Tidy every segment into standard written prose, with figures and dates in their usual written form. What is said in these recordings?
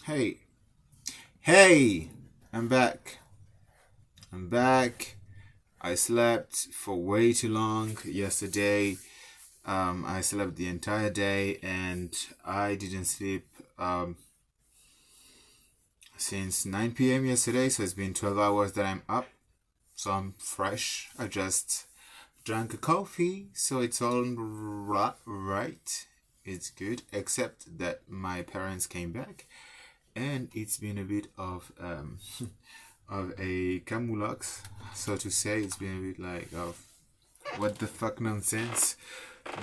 Hey, hey, I'm back. I'm back. I slept for way too long yesterday. I slept the entire day and I didn't sleep since 9 p.m. yesterday, so it's been 12 hours that I'm up. So I'm fresh. I just drank a coffee, so it's all right. It's good, except that my parents came back and it's been a bit of of a camulux, so to say. It's been a bit like of what the fuck nonsense.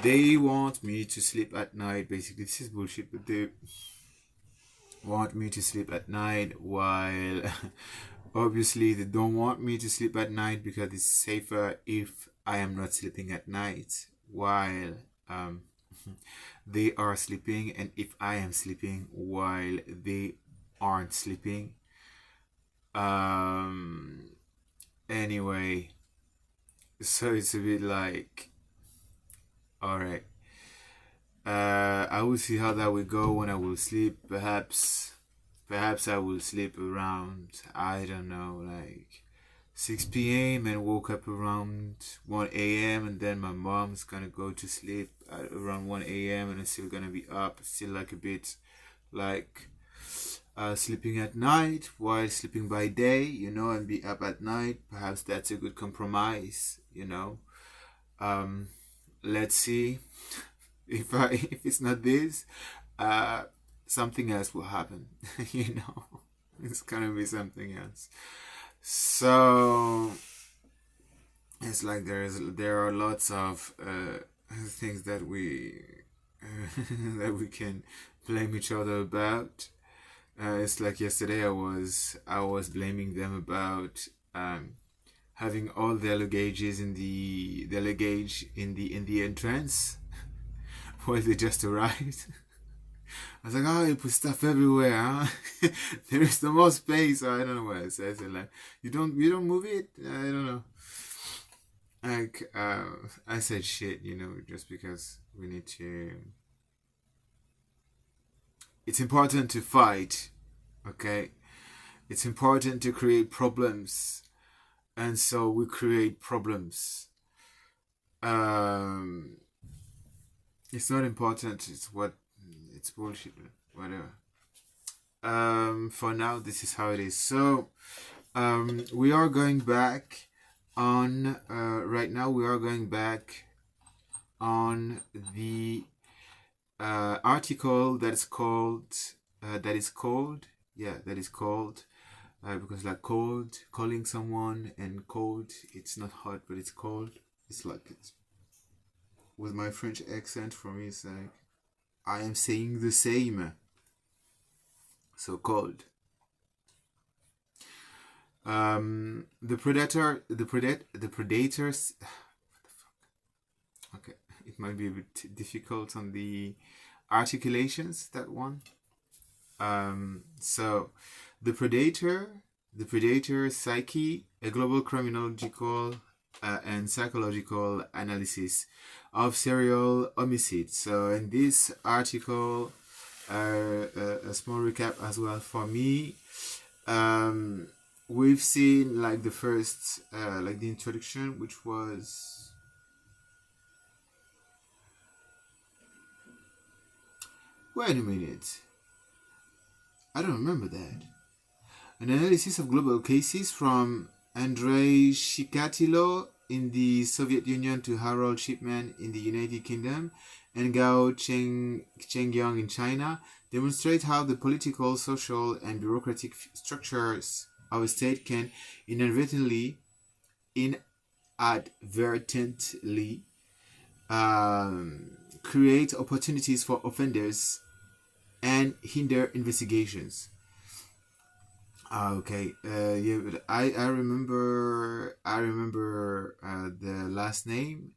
They want me to sleep at night. Basically, this is bullshit, but they want me to sleep at night while obviously they don't want me to sleep at night because it's safer if I am not sleeping at night while um they are sleeping, and if I am sleeping while they aren't sleeping. um Anyway, so it's a bit like, all right. I will see how that will go when I will sleep. Perhaps I will sleep around, I don't know, like 6 p.m. and woke up around 1 a.m. and then my mom's gonna go to sleep at around 1 a.m. and I'm still gonna be up, still like a bit like sleeping at night while sleeping by day, and be up at night. Perhaps that's a good compromise. Um, let's see. If it's not this, uh, something else will happen. you know, it's gonna be something else. So it's like there are lots of things that we that we can blame each other about. It's like yesterday I was blaming them about having all their luggages in the luggage in the entrance while they just arrived. I was like, oh, you put stuff everywhere, huh? There is no more space. I don't know what it says. And like, you don't move it. I don't know. Like, I said shit, just because we need to. It's important to fight, okay? It's important to create problems, and so we create problems. Um, it's not important. It's bullshit. Whatever. For now, this is how it is. So, we are going back on. Right now, we are going back on the article that is called. That is called. Because like cold, calling someone, and cold, it's not hot, but it's cold. It's like it's with my French accent. For me, it's like I am saying the same. So cold. The predators. Okay, it might be a bit difficult on the articulations, that one. So the predator psyche, a global criminological and psychological analysis of serial homicides. So in this article, a small recap as well for me. We've seen like the first, like the introduction, which was. Wait a minute. I don't remember that. An analysis of global cases from Andrei Chikatilo in the Soviet Union to Harold Shipman in the United Kingdom and Gao Chengyang in China demonstrate how the political, social, and bureaucratic structures of a state can inadvertently create opportunities for offenders and hinder investigations. Okay. Yeah, but I remember the last name,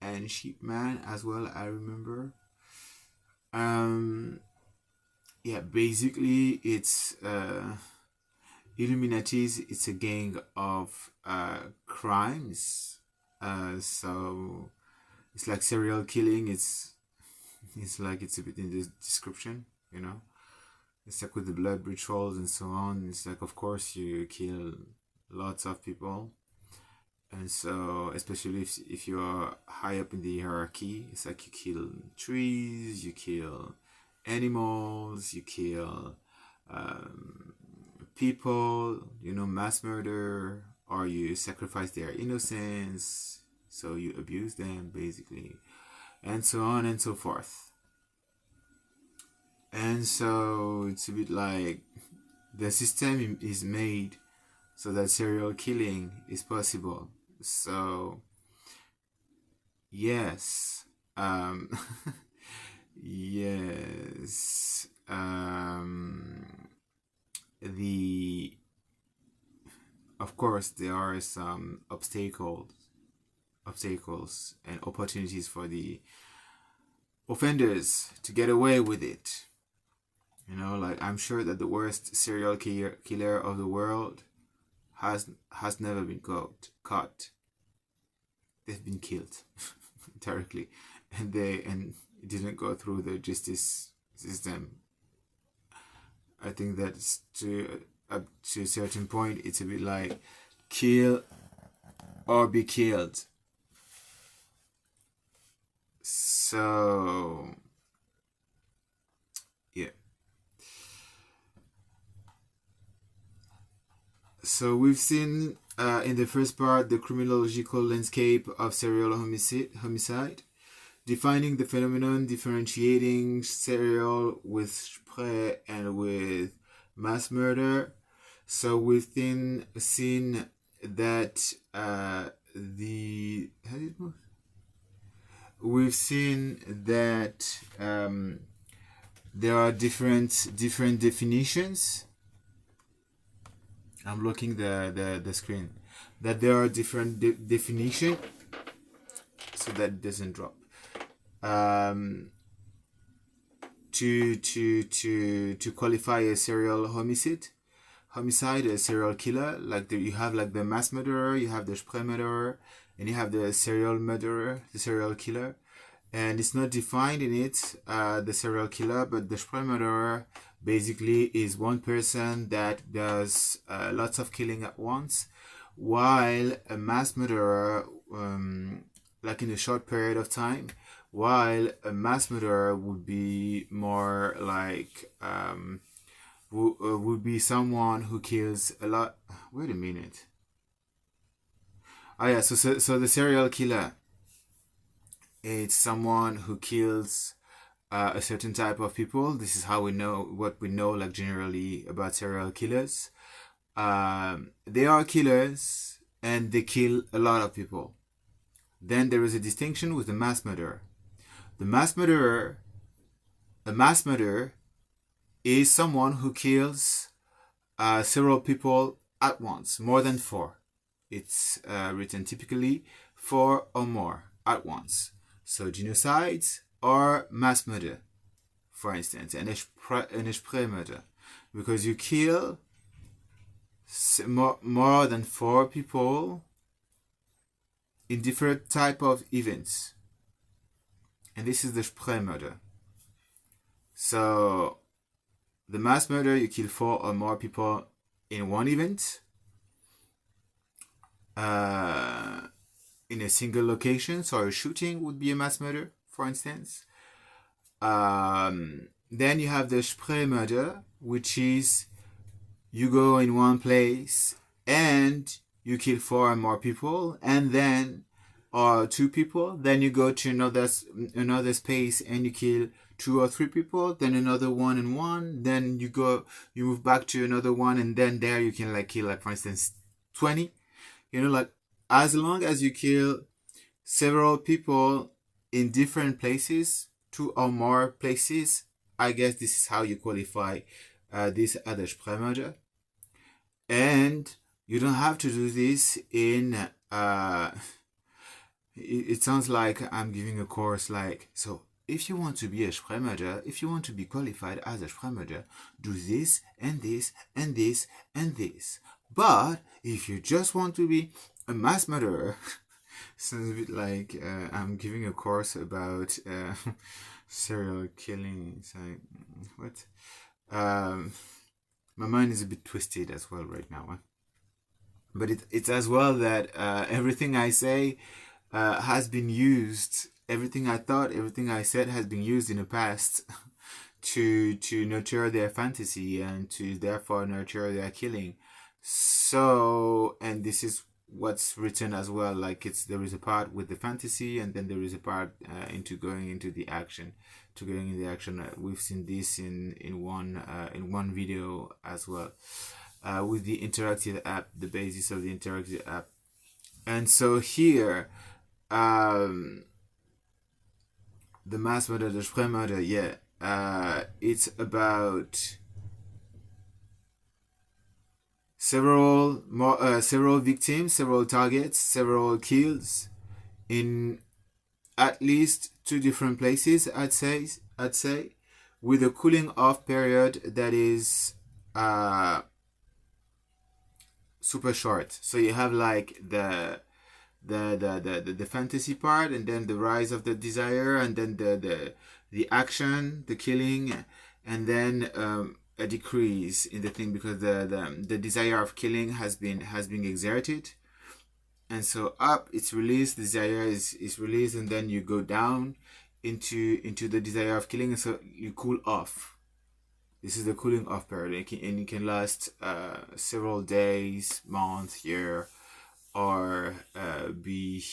and Sheepman as well. I remember. Um. Yeah. Basically, it's Illuminatis. It's a gang of crimes. So it's like serial killing. It's like it's a bit in the description. It's like with the blood rituals and so on. It's like, of course, you kill lots of people. And so, especially if you're high up in the hierarchy, it's like you kill trees, you kill animals, you kill people, mass murder, or you sacrifice their innocence, so you abuse them, basically, and so on and so forth. And so, it's a bit like the system is made so that serial killing is possible. So, yes, yes, the of course there are some obstacles and opportunities for the offenders to get away with it. Like, I'm sure that the worst serial killer of the world has never been caught. They've been killed directly, and it didn't go through the justice system. I think that's up to a certain point, it's a bit like kill or be killed. So, yeah. So we've seen in the first part the criminological landscape of serial homicide, defining the phenomenon, differentiating serial with Spree and with mass murder. So we've seen that we've seen that there are different definitions. I'm looking the screen. That there are different definition, so that it doesn't drop. To qualify a serial homicide, a serial killer, like you have like the mass murderer, you have the Spree murderer, and you have the serial murderer, the serial killer. And it's not defined in it, the serial killer, but the Spree murderer basically is one person that does lots of killing at once, while a mass murderer, like in a short period of time, while a mass murderer would be more like would be someone who kills a lot. Wait a minute. Oh yeah, so the serial killer, it's someone who kills a certain type of people. This is how we know what we know, like generally about serial killers. They are killers and they kill a lot of people. Then there is a distinction with the mass murderer. A mass murderer is someone who kills several people at once, more than 4. It's written typically 4 or more at once. So genocides or mass murder, for instance, an Spree murder, because you kill more than 4 people in different type of events, and this is the Spree murder. So the mass murder, you kill 4 or more people in one event, in a single location. So a shooting would be a mass murder, for instance. Then you have the Spree murder, which is you go in one place and you kill 4 or more people, and then or 2 people. Then you go to another space and you kill 2 or 3 people. Then another one and one. Then you move back to another one, and then there you can like kill, like, for instance, 20. Like, as long as you kill several people in different places, 2 or more places, I guess this is how you qualify this other Spree murder. And you don't have to do this in it sounds like I'm giving a course, like, so if you want to be a Spree murder, if you want to be qualified as a Spree murder, do this and this and this and this. But if you just want to be a mass murderer, sounds a bit like I'm giving a course about serial killing. It's like, what? My mind is a bit twisted as well right now, huh? But it's as well that everything I say has been used. Everything I thought, everything I said has been used in the past to nurture their fantasy and to therefore nurture their killing. So, and this is what's written as well. Like there is a part with the fantasy, and then there is a part into going into the action. To going in the action, we've seen this in one video as well. With the interactive app, the basis of the interactive app. And so here, the mass murder, the spray murder, yeah, it's about several victims, several targets, several kills in at least 2 different places. I'd say, with a cooling off period that is super short. So you have like the fantasy part, and then the rise of the desire, and then the action, the killing, and then a decrease in the thing because the desire of killing has been exerted, and so up it's released, desire is released, and then you go down into the desire of killing, and so you cool off. This is the cooling off period, and it can last several days, months, year, or be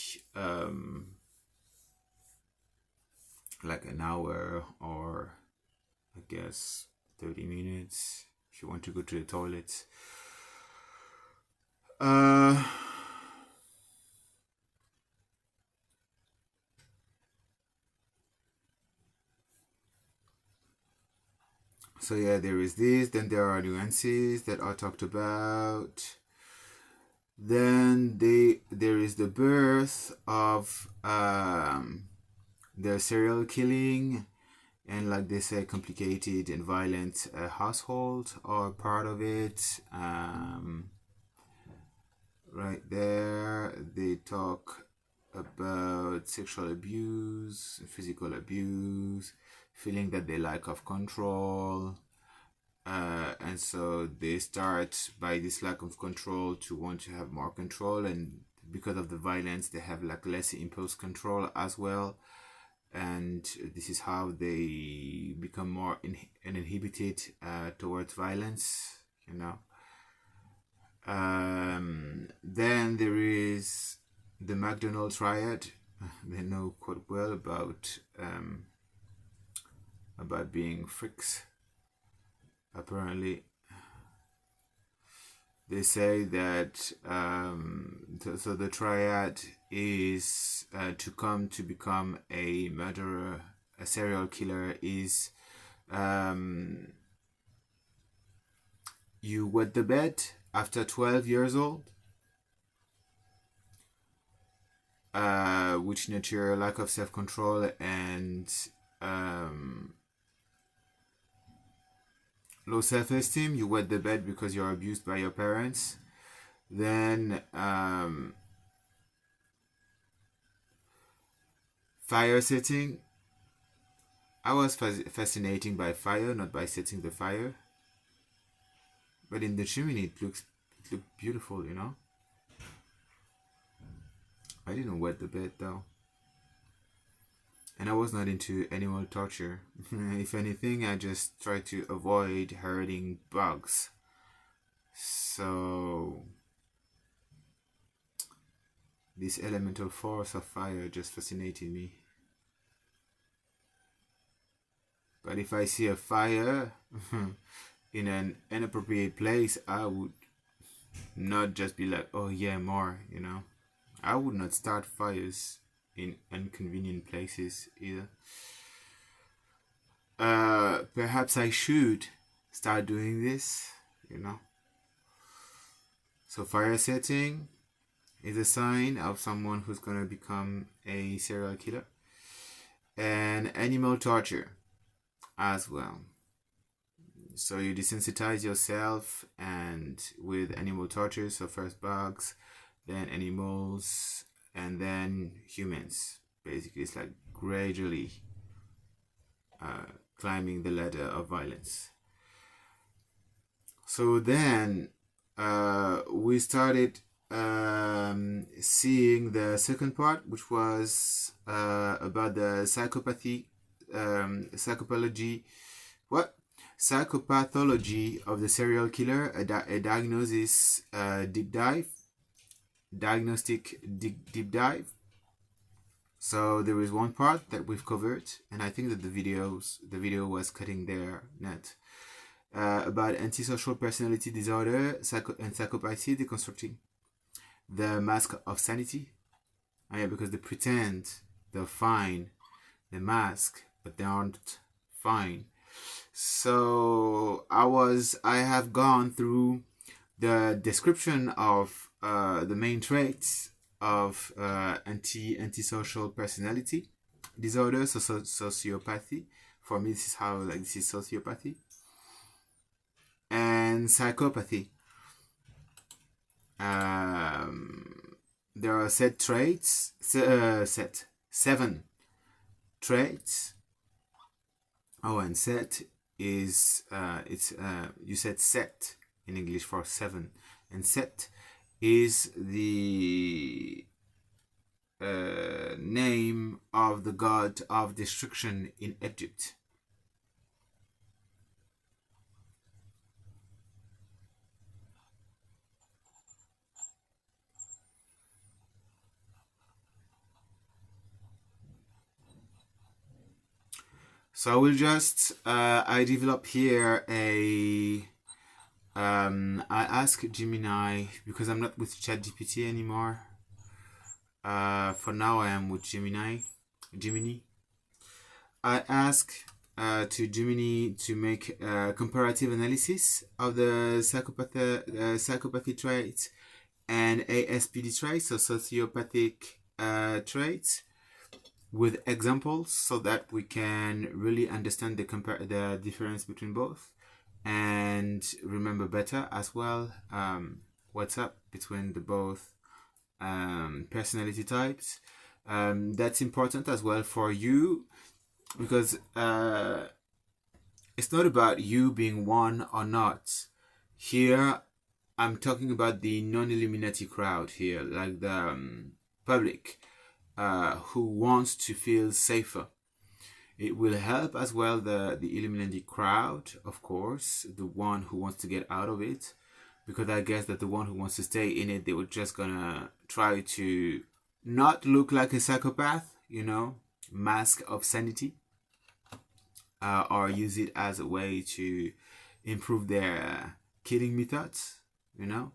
like an hour, or I guess 30 minutes if you want to go to the toilet. So yeah, there is this, then there are nuances that are talked about. Then there is the birth of the serial killing, and like they say, complicated and violent household are part of it. Right there, they talk about sexual abuse, physical abuse, feeling that they lack of control. And so they start by this lack of control to want to have more control, and because of the violence they have like less impulse control as well, and this is how they become more uninhibited towards violence, you know. Then there is the McDonald triad. They know quite well about being freaks. Apparently, they say that so the triad is to come to become a murderer, a serial killer, is you wet the bed after 12 years old, which nurture lack of self-control and low self-esteem. You wet the bed because you're abused by your parents. Then fire setting. I was fascinated by fire, not by setting the fire, but in the chimney it looked beautiful, you know. I didn't wet the bed though, and I was not into animal torture. If anything, I just try to avoid hurting bugs. So this elemental force of fire just fascinated me. But if I see a fire in an inappropriate place, I would not just be like, oh yeah, more, you know. I would not start fires in inconvenient places either. Perhaps I should start doing this, you know. So fire setting is a sign of someone who's gonna become a serial killer. And animal torture as well. So you desensitize yourself and with animal torture, so first bugs, then animals, and then humans. Basically, it's like gradually climbing the ladder of violence. So then we started seeing the second part, which was about the psychopathology of the serial killer, a diagnostic deep dive. So there is one part that we've covered, and I think that the video was cutting there net. About antisocial personality disorder and psychopathy, deconstructing the mask of sanity. Yeah, because they pretend they're fine, they mask, but they aren't fine. So I have gone through the description of the main traits of antisocial personality disorder, so sociopathy. For me, this is sociopathy. And psychopathy. There are seven traits. Oh, and set is you said set in English for 7, and set is the name of the god of destruction in Egypt. So I will just I develop here a I ask Gemini, because I'm not with ChatGPT anymore. For now I am with Gemini. I ask to Gemini to make a comparative analysis of the psychopathy traits and ASPD traits, so sociopathic traits, with examples, so that we can really understand the difference between both, and remember better as well what's up between the both personality types. That's important as well for you, because it's not about you being one or not. Here I'm talking about the non-Illuminati crowd here, like the public who wants to feel safer. It will help as well the Illuminati crowd, of course, the one who wants to get out of it, because I guess that the one who wants to stay in it, they were just gonna try to not look like a psychopath, you know, mask of sanity, or use it as a way to improve their killing methods, you know.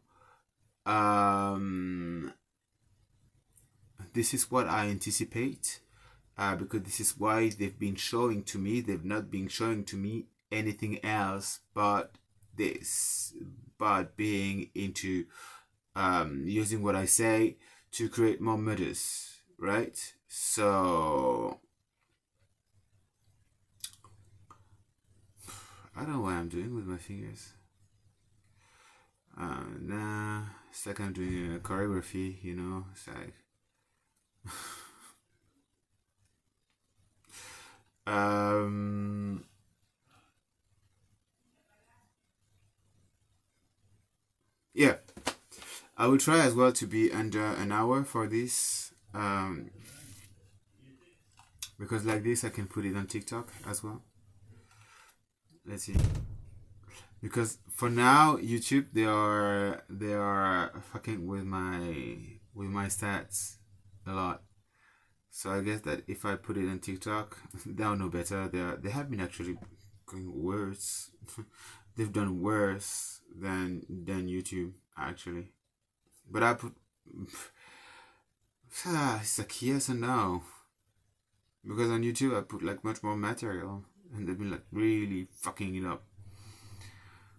This is what I anticipate, because this is why they've been showing to me. They've not been showing to me anything else but this, but being into using what I say to create more murders, right? So I don't know what I'm doing with my fingers. Nah, it's like I'm doing a choreography, you know. It's like yeah, I will try as well to be under an hour for this, because like this I can put it on TikTok as well. Let's see, because for now YouTube they are fucking with my stats a lot. So I guess that if I put it on TikTok, they'll know better. They have been actually going worse. They've done worse than YouTube actually. But I put it's like yes and no, because on YouTube I put like much more material, and they've been like really fucking it up.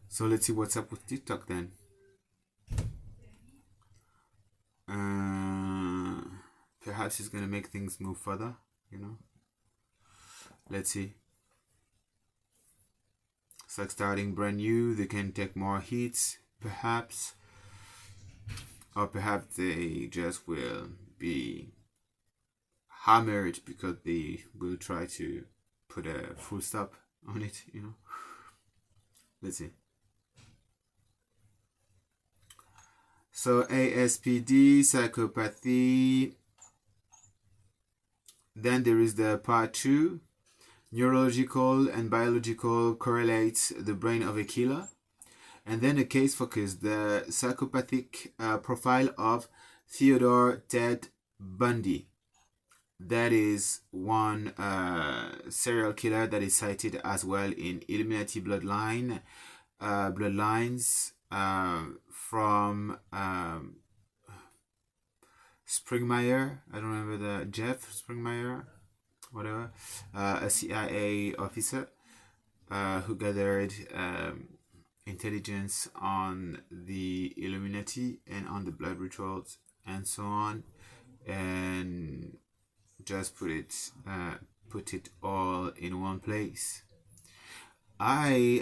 So let's see what's up with TikTok then. Perhaps it's gonna make things move further, you know. Let's see. It's like starting brand new. They can take more hits, perhaps, or perhaps they just will be hammered because they will try to put a full stop on it, you know. Let's see. So ASPD, psychopathy. Then there is the part 2. Neurological and biological correlates the brain of a killer. And then a case focus, the psychopathic profile of Theodore Ted Bundy. That is one serial killer that is cited as well in Illuminati bloodlines from Springmeyer. I don't remember the Jeff Springmeyer, whatever, a CIA officer who gathered intelligence on the Illuminati and on the blood rituals and so on, and just put it all in one place. I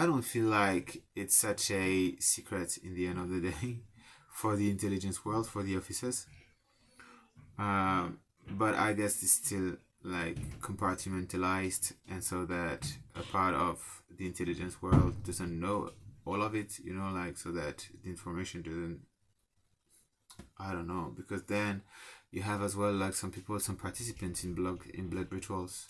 don't feel like it's such a secret in the end of the day for the intelligence world, for the officers. But I guess it's still like compartmentalized, and so that a part of the intelligence world doesn't know all of it, you know, like, so that the information doesn't, I don't know, because then you have as well like some participants in blood rituals.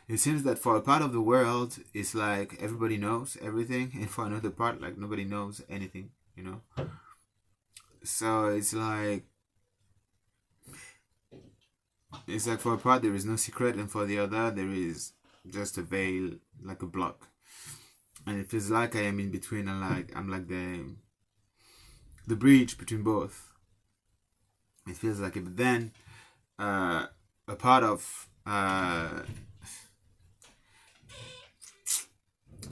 It seems that for a part of the world it's like everybody knows everything, and for another part like nobody knows anything, you know. So it's like for a part there is no secret, and for the other there is just a veil, like a block, and it feels like I am in between, and like I'm like the bridge between both. It feels like it. But then a part of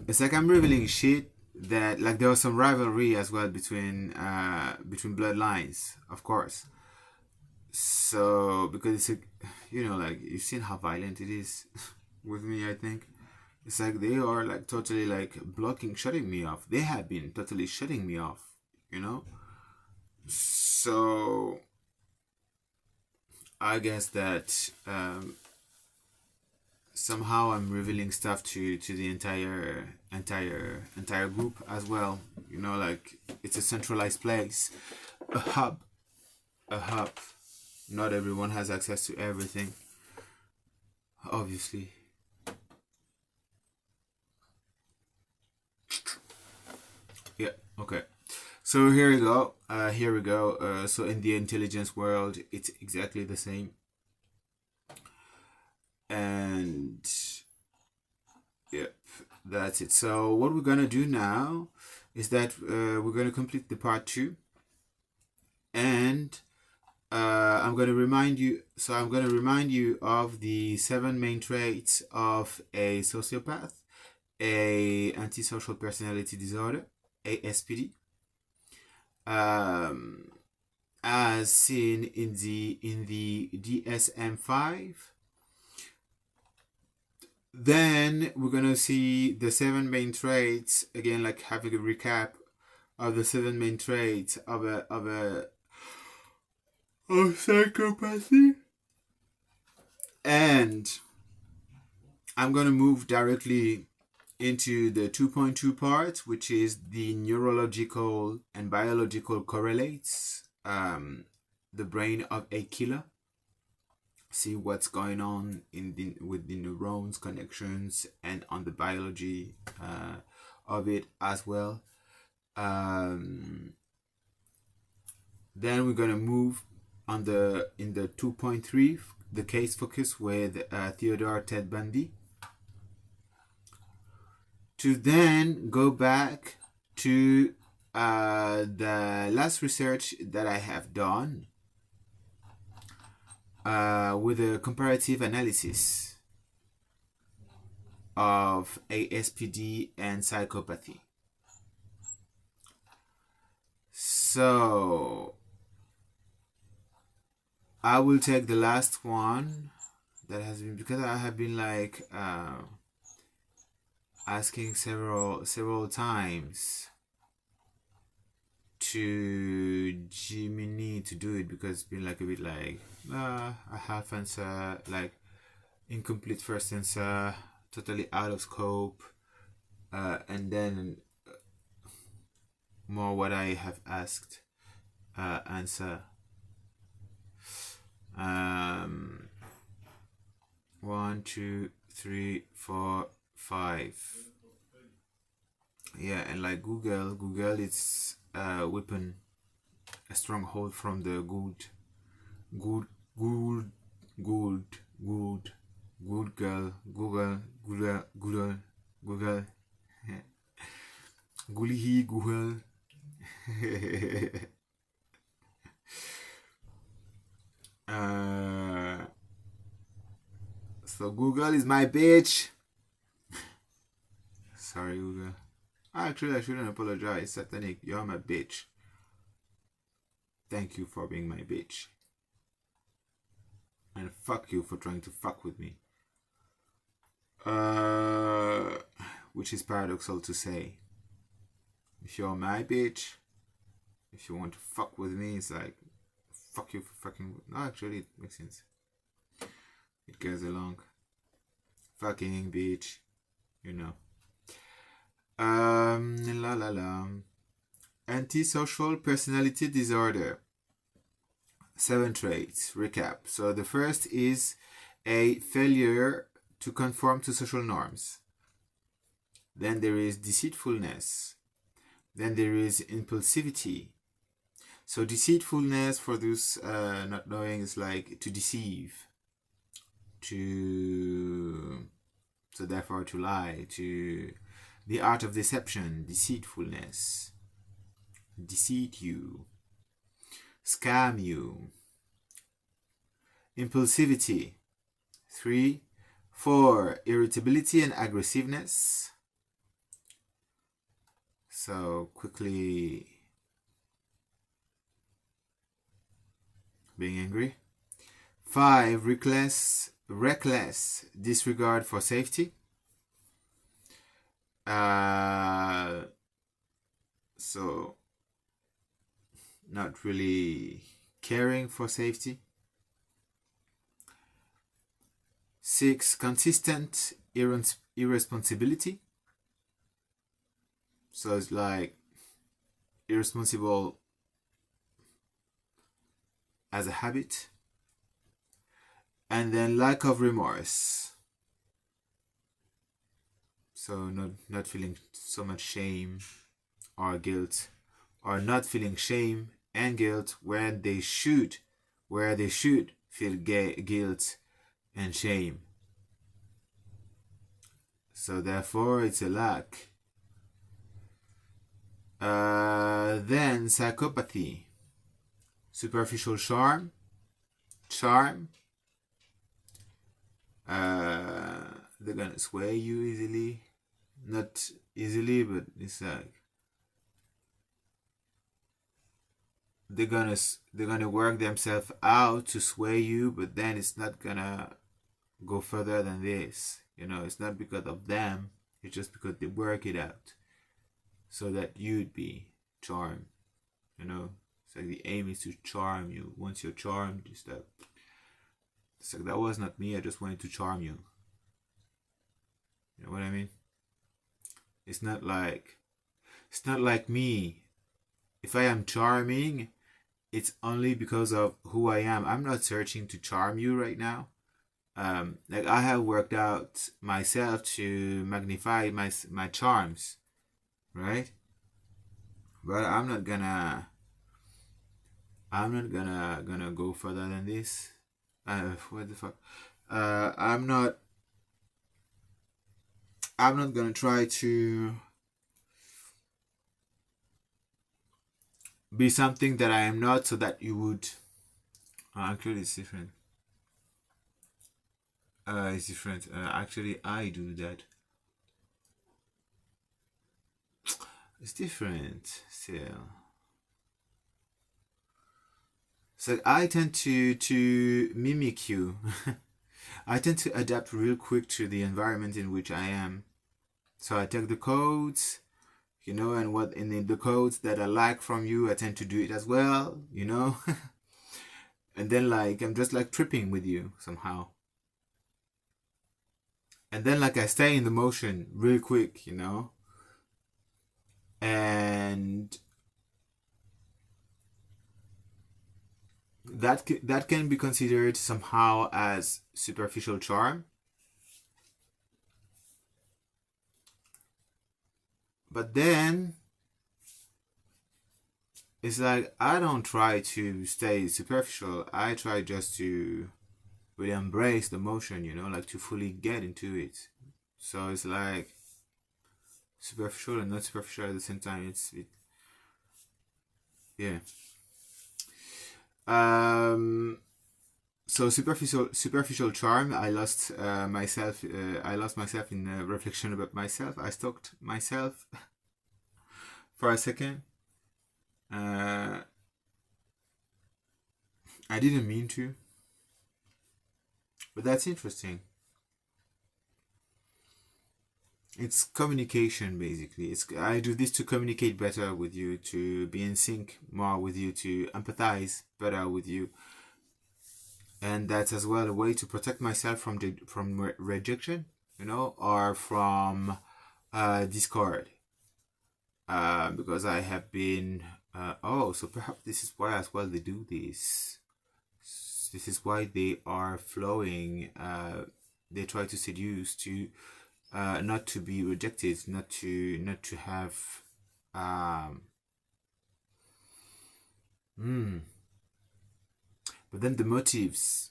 it's like I'm revealing shit that, like, there was some rivalry as well between bloodlines, of course. So because it's a, you know, like, you've seen how violent it is with me. I think it's like they are like totally like shutting me off. They have been totally shutting me off, you know. So I guess that somehow I'm revealing stuff to the entire group as well. You know, like, it's a centralized place, a hub. Not everyone has access to everything, obviously. Yeah. Okay. So here we go. So in the intelligence world, it's exactly the same. And yep, that's it. So what we're gonna do now is that we're gonna complete the part 2, and I'm gonna remind you. So I'm gonna remind you of the 7 main traits of a sociopath, a antisocial personality disorder, ASPD, as seen in the DSM-5. Then we're gonna see the 7 main traits again, like having a recap of the 7 main traits of psychopathy. And I'm gonna move directly into the 2.2 part, which is the neurological and biological correlates the brain of a killer. See what's going on with the neurons connections and on the biology of it as well. Then we're gonna move in the 2.3, the case focus with Theodore Ted Bundy, to then go back to the last research that I have done with a comparative analysis of ASPD and psychopathy. So I will take the last one that has been, because I have been like asking several times to Jiminy to do it, because it's been like a bit like a half answer, like incomplete first answer, totally out of scope, and then more what I have asked. answer. 1, 2, 3, 4, 5. Yeah, and like Google, it's a weapon, a stronghold from the good, good, good, good, good, good girl, Google, Google, Google, Google, Google, Google. So Google is my bitch. Sorry, Google. Actually, I shouldn't apologize. Satanic, you're my bitch. Thank you for being my bitch. And fuck you for trying to fuck with me. Which is paradoxical to say. If you're my bitch, if you want to fuck with me, it's like, fuck you for fucking... No, actually, it makes sense. It goes along. Fucking bitch. You know. La la la. Antisocial personality disorder. 7 traits. Recap. So the first is a failure to conform to social norms. Then there is deceitfulness. Then there is impulsivity. So deceitfulness, for those not knowing, is like to deceive. So therefore to lie. To the art of deception. Deceitfulness. Deceive you. Scam you. Impulsivity. 3. 4. Irritability and aggressiveness. So quickly being angry. 5. Reckless disregard for safety. So not really caring for safety. 6. Consistent irresponsibility. So it's like irresponsible as a habit. And then lack of remorse. So not feeling so much shame or guilt, or not feeling shame and guilt when they should feel guilt and shame. So therefore it's a lack. Then psychopathy. Superficial charm. They're gonna sway you easily. Not easily, but it's like they're gonna work themselves out to sway you, but then it's not gonna go further than this. You know, it's not because of them, it's just because they work it out so that you'd be charmed. You know, it's like the aim is to charm you. Once you're charmed, it's like that was not me, I just wanted to charm you. You know what I mean? It's not like me. If I am charming, it's only because of who I am. I'm not searching to charm you right now. Like I have worked out myself to magnify my charms, right? But I'm not gonna go further than this. What the fuck? I'm not gonna try to be something that I am not, so that you would. Actually, it's different. It's different. Actually, I do that. It's different still. So I tend to mimic you. I tend to adapt real quick to the environment in which I am. So I take the codes, you know, and what in the codes that I like from you, I tend to do it as well, you know. And then like I'm just like tripping with you somehow. And then like I stay in the motion real quick, you know. And that can be considered somehow as superficial charm. But then it's like I don't try to stay superficial. I try just to really embrace the motion, like to fully get into it. So it's like superficial and not superficial at the same time. Yeah. So superficial charm. I lost myself. I lost myself in reflection about myself. I stalked myself for a second. I didn't mean to, but that's interesting. It's communication, basically. I do this to communicate better with you, to be in sync more with you, to empathize better with you, and that's as well a way to protect myself from rejection, or from discord, because I have been. So perhaps this is why as well they do this. This is why they are flowing. They try to seduce to. Not to be rejected, not to have but then the motives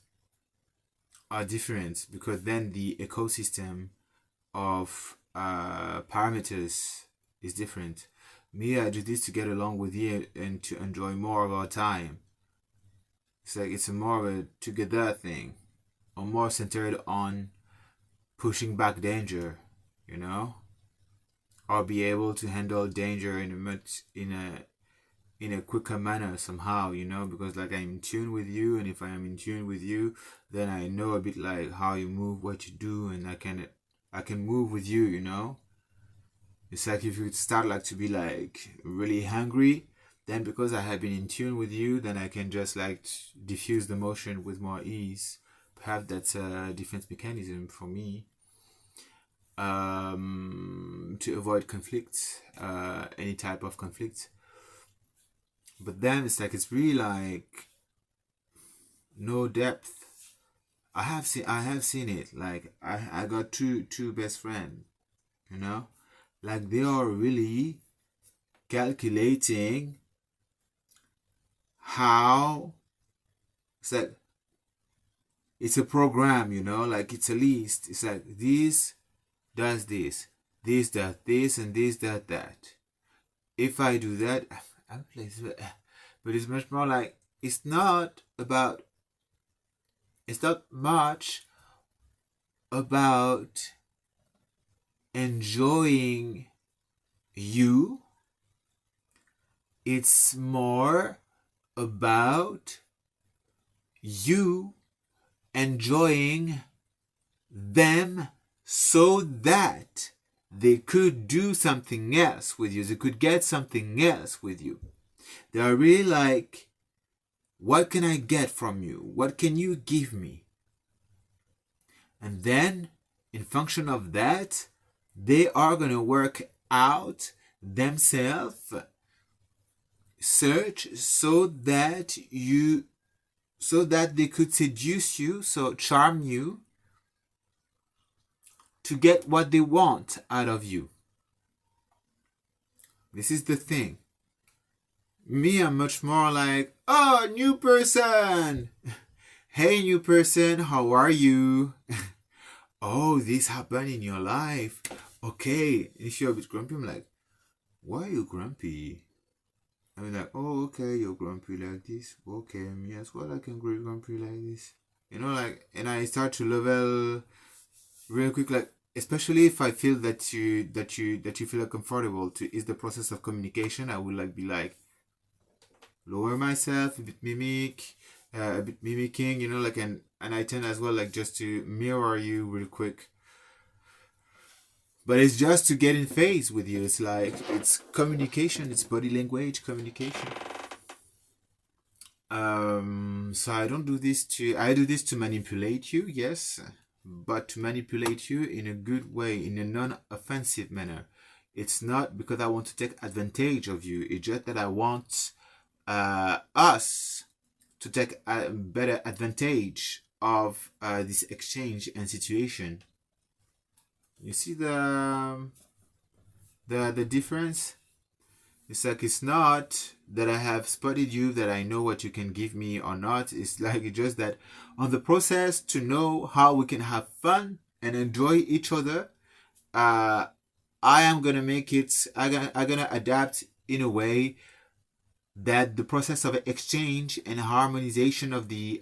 are different, because then the ecosystem of parameters is different. Me, I do this to get along with you and to enjoy more of our time. It's like it's more of a together thing, or more centered on pushing back danger, or be able to handle danger in a quicker manner somehow, because like I'm in tune with you, and if I am in tune with you, then I know a bit like how you move, what you do, and I can move with you, It's like if you start like to be like really hungry, then because I have been in tune with you, then I can just like diffuse the motion with more ease. Perhaps that's a defense mechanism for me, to avoid conflict, any type of conflict. But then it's like it's really like no depth. I have seen it. Like I got two best friends, like they are really calculating how it's like. It's a program, like it's a list. It's like this does this, that, this, and this, that. If I do that, I'll play. But it's much more like it's not much about enjoying you. It's more about you enjoying them, so that they could do something else with you. They could get something else with you. They are really like, what can I get from you? What can you give me? And then, in function of that, they are going to work out themselves, search so that they could seduce you, so charm you, to get what they want out of you. This is the thing. Me, I'm much more like, oh, new person. Hey, new person, how are you? Oh, this happened in your life. Okay. If you're a bit grumpy, I'm like, why are you grumpy? I'm like, oh, okay, you're grumpy like this. Okay, me as well, I can be grumpy like this. And I start to level real quick, like, especially if I feel that you feel comfortable to ease the process of communication, I would like be like, lower myself, a bit mimicking, and I tend as well like just to mirror you real quick. But it's just to get in phase with you. It's like, it's communication, it's body language communication. So I do this to manipulate you, yes, but to manipulate you in a good way, in a non-offensive manner. It's not because I want to take advantage of you. It's just that I want us to take a better advantage of this exchange and situation. You see the difference? It's like, it's not that I have spotted you, that I know what you can give me or not. It's like just that on the process to know how we can have fun and enjoy each other, I am gonna make it. I'm gonna adapt in a way that the process of exchange and harmonization of the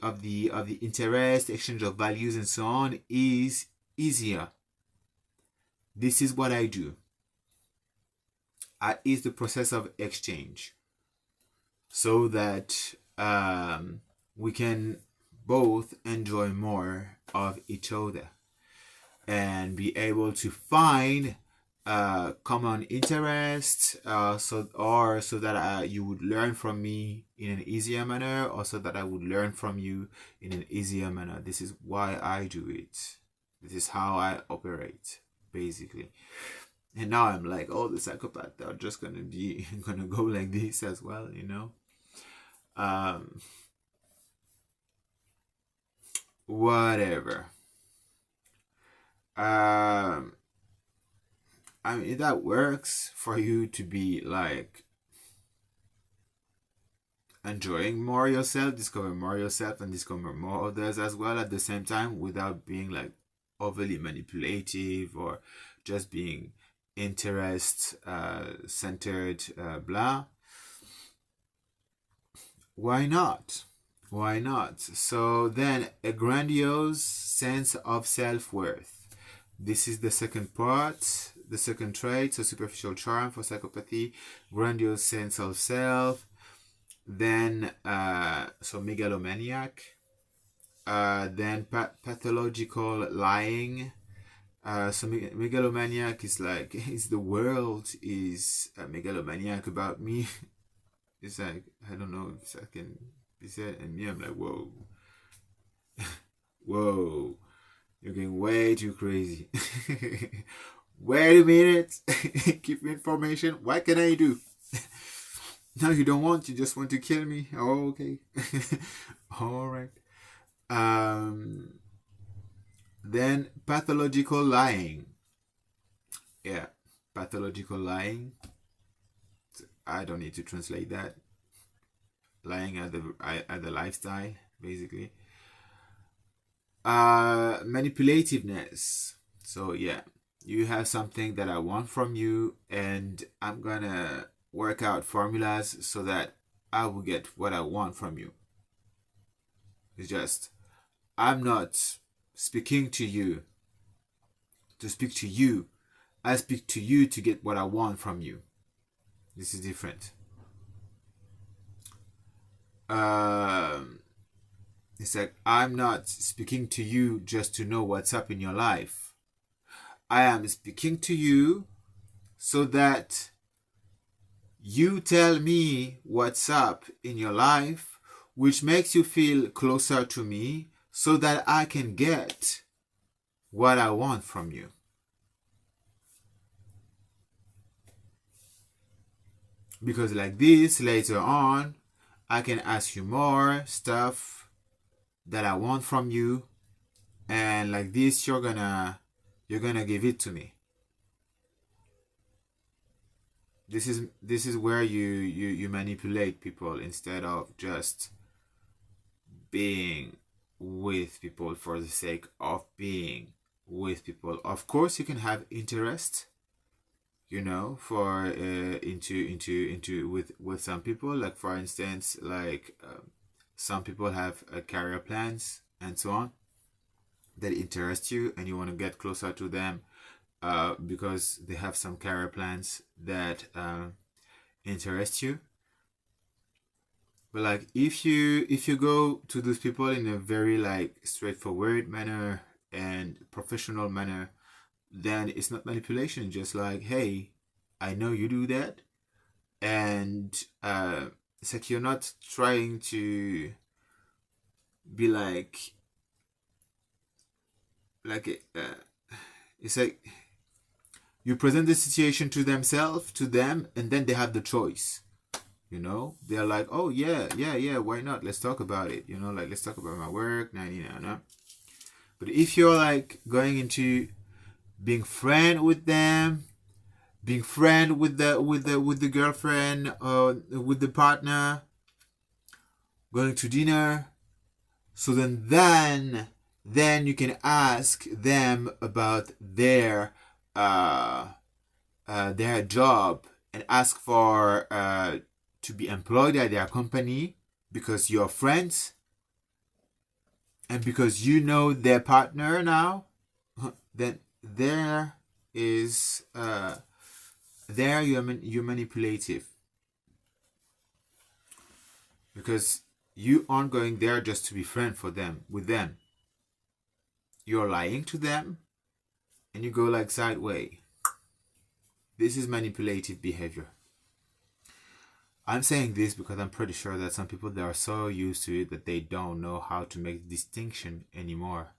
interest, exchange of values, and so on is easier. This is what I do. I ease the process of exchange so that we can both enjoy more of each other and be able to find common interests, so that you would learn from me in an easier manner, or so that I would learn from you in an easier manner. This is why I do it. This is how I operate, basically. And now I'm like, oh, the psychopaths are just gonna go like this as well, you know. Whatever. I mean, if that works for you to be like enjoying more yourself, discover more yourself, and discover more others as well at the same time, without being like overly manipulative or just being interest centered, blah, why not? So then, a grandiose sense of self-worth. This is the second part, the second trait. So superficial charm for psychopathy, grandiose sense of self. Then so megalomaniac, then pathological lying. So megalomaniac is like, is the world is megalomaniac about me. It's like, I don't know if I can be said, and me, I'm like, whoa, whoa, you're getting way too crazy. Wait a minute, keep me information. What can I do? No, you don't want. You just want to kill me. Oh, okay. All right. Then pathological lying. Yeah, pathological lying. I don't need to translate that. Lying at the lifestyle, basically. Manipulativeness. So yeah, you have something that I want from you, and I'm gonna work out formulas so that I will get what I want from you. It's just, I'm not speaking to you to speak to you. I speak to you to get what I want from you. This is different. It's like, I'm not speaking to you just to know what's up in your life. I am speaking to you so that you tell me what's up in your life, which makes you feel closer to me, so that I can get what I want from you. Because like this, later on, I can ask you more stuff that I want from you, and like this, you're gonna give it to me. This is where you manipulate people instead of just being with people for the sake of being with people. Of course, you can have interest, you know, for into with some people. Like, for instance, like some people have career plans and so on that interest you, and you want to get closer to them because they have some career plans that interest you. But like, if you go to those people in a very like straightforward manner and professional manner, then it's not manipulation. Just like, hey, I know you do that, and it's like, you're not trying to be like it's like, you present the situation to them, and then they have the choice. You know, they're like, oh yeah, why not? Let's talk about it. You know, like let's talk about my work. No. But if you're like going into being friend with them, being friend with the girlfriend or with the partner, going to dinner, so then you can ask them about their job and ask for to be employed at their company because you're friends and because you know their partner now. Then there is there you're manipulative, because you aren't going there just to be friend for them with them. You're lying to them and you go like sideways. This is manipulative behavior. I'm saying this because I'm pretty sure that some people, they are so used to it that they don't know how to make distinction anymore.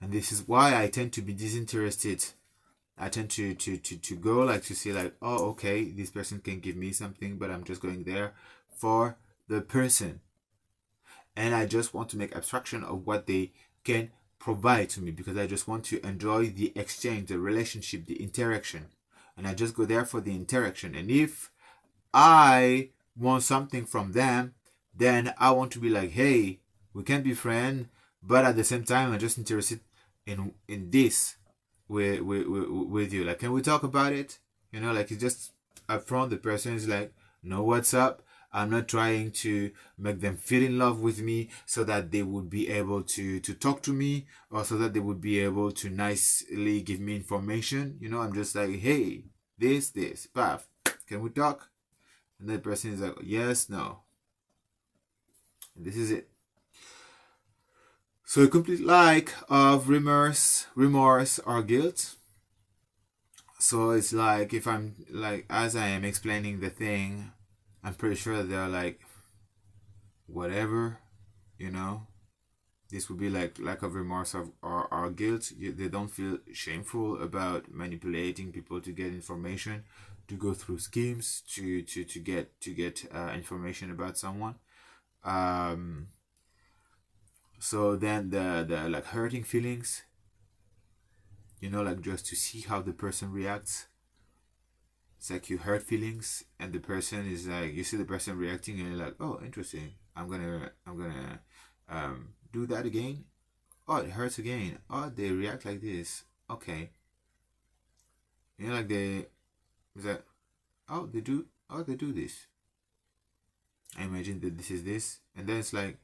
And this is why I tend to be disinterested. I tend to go like to see like, oh, okay, this person can give me something, but I'm just going there for the person. And I just want to make abstraction of what they can provide to me, because I just want to enjoy the exchange, the relationship, the interaction. And I just go there for the interaction. And if I want something from them, then I want to be like, hey, we can be friends, but at the same time, I'm just interested in this with you. Like, can we talk about it? You know, like, it's just upfront. The person is like, know what's up. I'm not trying to make them feel in love with me so that they would be able to talk to me, or so that they would be able to nicely give me information. You know, I'm just like, hey, this, path. Can we talk? And the person is like, yes, no. And this is it. So a complete lack of remorse or guilt. So it's like, if I'm like, as I am explaining the thing, I'm pretty sure that they're like, whatever, you know. This would be like lack of remorse or guilt. They don't feel shameful about manipulating people to get information, to go through schemes to get information about someone. So then the like hurting feelings, you know, like just to see how the person reacts. It's like you hurt feelings and the person is like, you see the person reacting and you're like, oh, interesting. I'm gonna do that again. Oh, it hurts again. Oh, they react like this. Okay. You know, like it's like, oh, they do this. I imagine that this is this. And then it's like,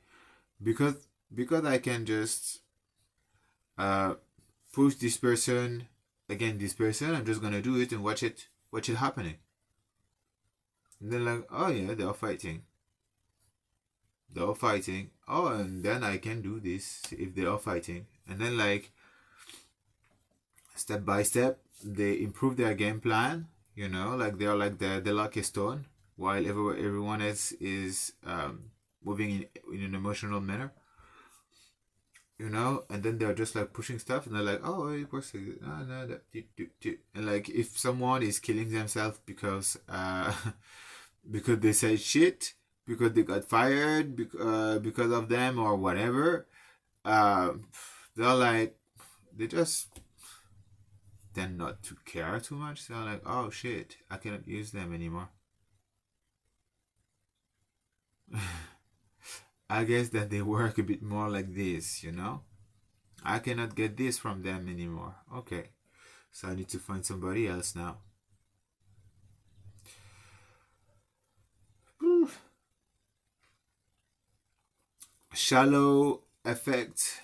because I can just push this person against this person, I'm just gonna do it and watch it happening. And then like, oh yeah, they're fighting. Oh, and then I can do this if they are fighting. And then like, step by step, they improve their game plan. You know, like they are like the lucky stone, while everyone else is moving in an emotional manner. You know, and then they're just like pushing stuff, and they're like, oh, it works like this. Oh, no, and like, if someone is killing themselves because because they said shit, because they got fired, because of them or whatever, they're like, they just tend not to care too much. They're like, oh shit, I cannot use them anymore. I guess that they work a bit more like this, you know? I cannot get this from them anymore. Okay, so I need to find somebody else now. Shallow affect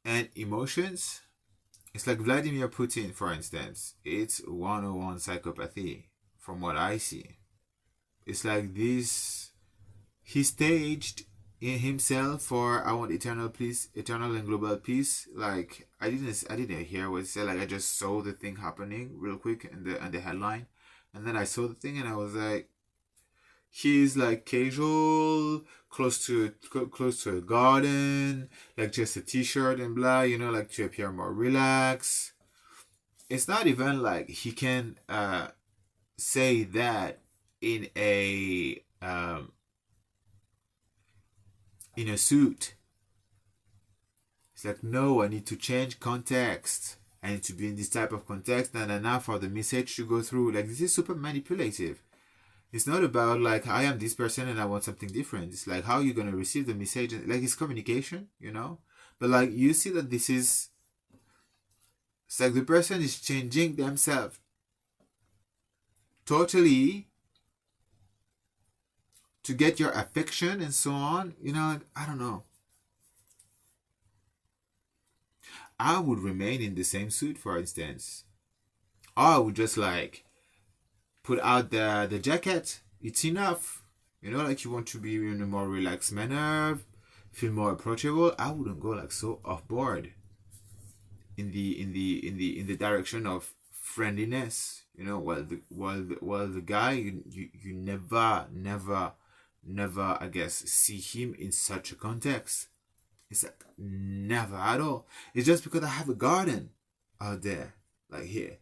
and emotions. It's like Vladimir Putin, for instance. It's 101 psychopathy, from what I see. It's like this, he staged in himself for I want eternal peace, eternal and global peace. Like, I didn't hear what he said. Like, I just saw the thing happening real quick in the headline, and then I saw the thing and I was like, he's like casual, close to a garden, like just a t-shirt and blah, you know, like to appear more relaxed. It's not even like he can say that in a um, in a suit. It's like, no, I need to change context. I need to be in this type of context, and now for the message to go through. Like, this is super manipulative. It's not about like, I am this person and I want something different. It's like, how are you going to receive the message? Like, it's communication, you know? But like, you see that this is, it's like the person is changing themselves totally to get your affection and so on. You know, like, I don't know. I would remain in the same suit, for instance. Or I would just like put out the jacket. It's enough. You know, like, you want to be in a more relaxed manner, feel more approachable. I wouldn't go like so off board in the direction of friendliness. You know, while the guy, you never, I guess, see him in such a context. It's like, never at all. It's just because I have a garden out there, like here.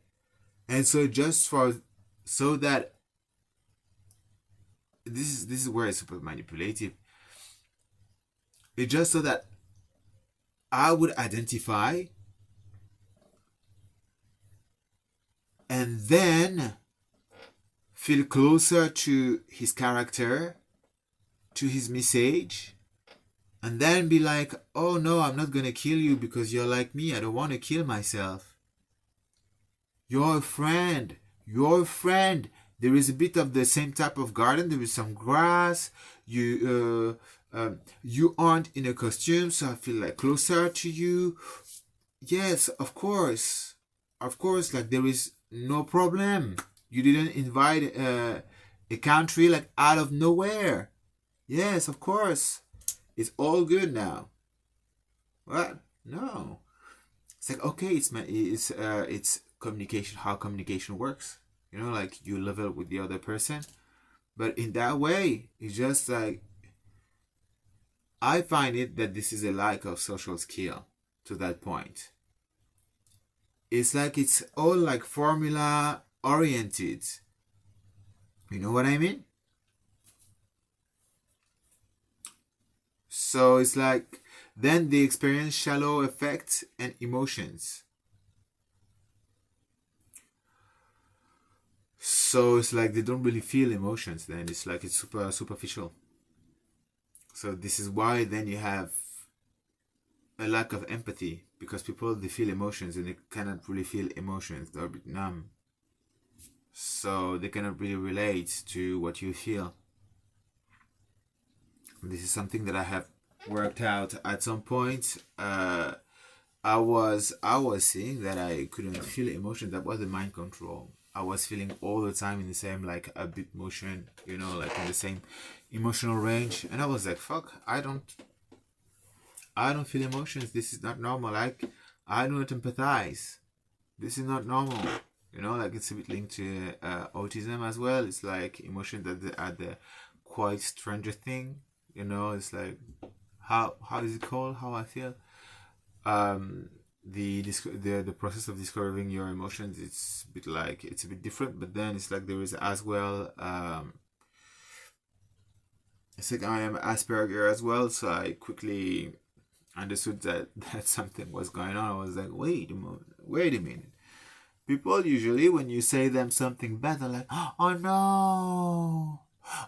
And so so that this is where it's super manipulative. It's just so that I would identify and then feel closer to his character, to his message, and then be like, oh no, I'm not gonna kill you because you're like me. I don't want to kill myself. You're a friend. You're a friend. There is a bit of the same type of garden. There is some grass. You aren't in a costume, so I feel like closer to you. Yes, of course. Of course, like, there is no problem. You didn't invite a country like out of nowhere. Yes, of course. It's all good now. What? No. It's like, okay, it's communication, how communication works. You know, like, you level with the other person. But in that way, it's just like, I find it that this is a lack of social skill to that point. It's like, it's all like formula oriented. You know what I mean? So it's like, then they experience shallow effects and emotions. So it's like they don't really feel emotions then. It's like, it's super superficial. So this is why then you have a lack of empathy, because people, they feel emotions and they cannot really feel emotions. They're a bit numb. So they cannot really relate to what you feel. This is something that I have worked out at some point. I was seeing that I couldn't feel emotion. That was the mind control. I was feeling all the time in the same, like, a bit motion, you know, like in the same emotional range. And I was like, fuck, I don't feel emotions. This is not normal. Like, I do not empathize. This is not normal. You know, like, it's a bit linked to autism as well. It's like emotions that are the quite stranger thing. You know, it's like, how is it called? How I feel. The process of discovering your emotions, it's a bit like, it's a bit different. But then it's like, there is as well, it's like, I am Asperger as well, so I quickly understood that something was going on. I was like, wait a minute. People usually, when you say them something bad, they're like, oh no,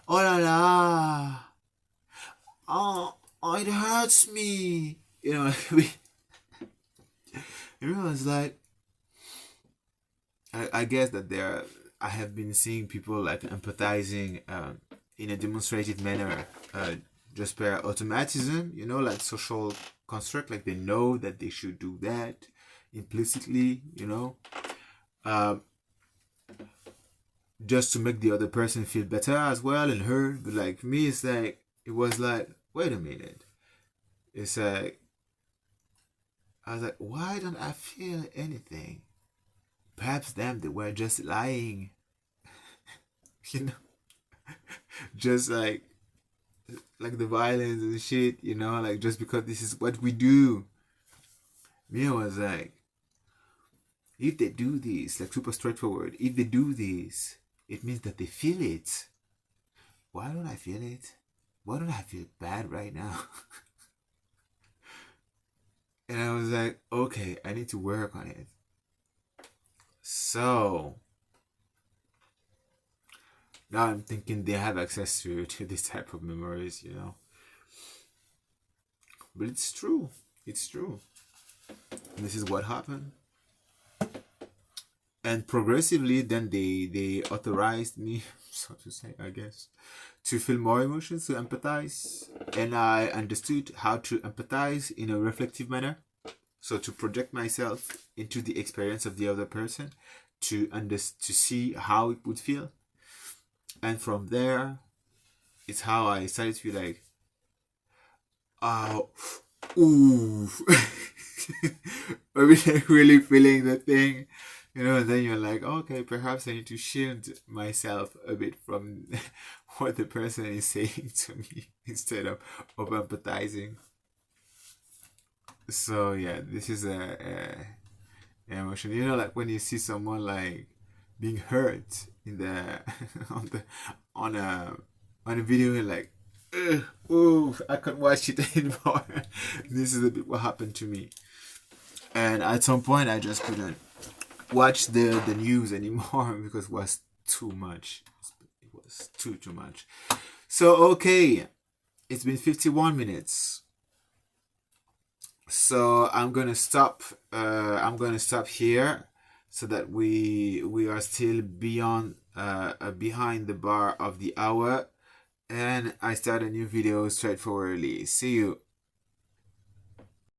oh la la, oh it hurts me. You know, everyone's like, I guess that I have been seeing people like empathizing in a demonstrated manner, just per automatism, you know, like social construct, like they know that they should do that implicitly, you know, just to make the other person feel better as well and heard. But like me, it's like, it was like, wait a minute. It's like, I was like, why don't I feel anything? Perhaps them, they were just lying. You know? Just like the violence and shit, you know, like, just because this is what we do. Me, I was like, if they do this, like, super straightforward, if they do this, it means that they feel it. why don't I feel it? Why don't I feel bad right now? And I was like, okay, I need to work on it. So now I'm thinking they have access to this type of memories, you know. But it's true. It's true. And this is what happened. And progressively, then they authorized me, so to say, I guess, to feel more emotions, to empathize. And I understood how to empathize in a reflective manner. So to project myself into the experience of the other person, to see how it would feel. And from there, it's how I started to be like, oh, ooh. Maybe like really feeling the thing, you know, and then you're like, okay, perhaps I need to shield myself a bit from what the person is saying to me instead of empathizing. So yeah, this is a emotion. You know, like when you see someone like being hurt in the on the on a video, you're like, oh, I can't watch it anymore. This is a bit what happened to me. And at some point, I just couldn't watch the news anymore because it was too much. It was too much. So, okay, it's been 51 minutes. So I'm gonna stop. I'm gonna stop here so that we are still behind the bar of the hour, and I start a new video straightforwardly. See you.